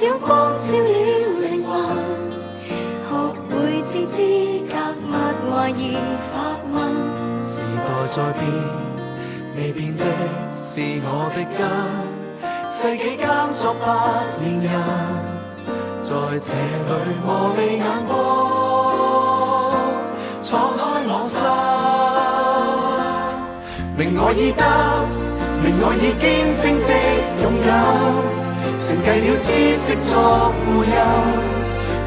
仰光照了靈魂，學會自知格物懷疑發問。時代在變，未變的是我的根，世紀間作百年人，在這裏磨礪眼光，敞開我心。明我已得，明我已堅貞的勇敢，承繼了知識作護蔭，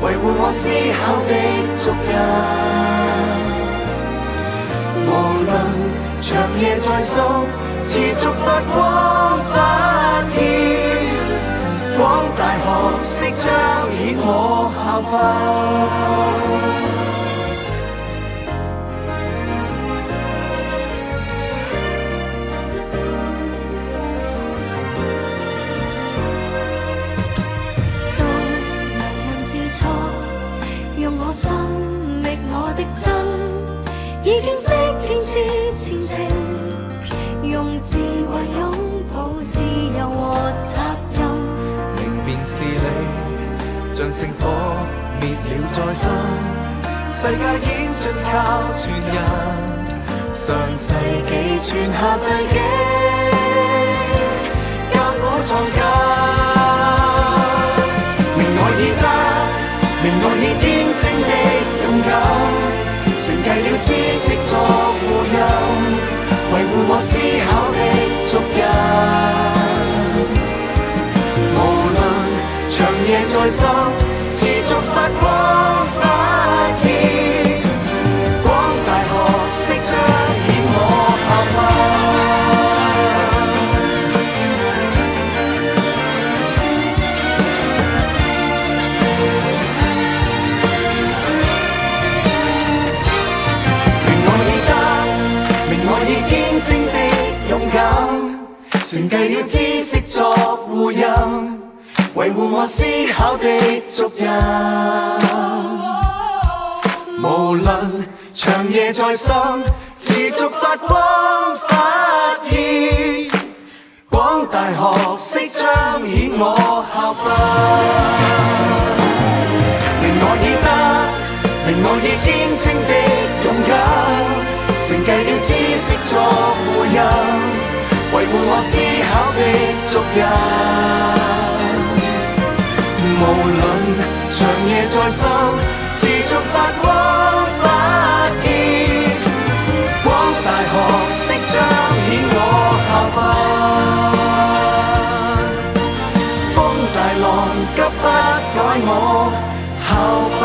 維護我思考的足印。無論長夜在心，持續發光發熱，廣大學識彰顯我效法。用我心覓我的真，已經識堅持前程，用智慧擁抱自由和責任。明辨事理，像聖火滅了再生，世界演進靠傳人，上世紀傳下世紀，鑑古創今。明我已得，明我已堅貞的勇敢，承繼了知識作護蔭，維護我思考的足印。無論長夜在心，持續發光發熱，廣大學識彰顯我效法。承繼了知識作護蔭，維護我思考的足印。無論長夜在心，持續發光發熱，廣大學識彰顯我效法。明我已得，明我已堅貞的勇敢，承繼了知識作護蔭，維護我思考的足印。無論長夜在心，持續發光發熱，廣大學識彰顯我效法。風大浪急不改我效法。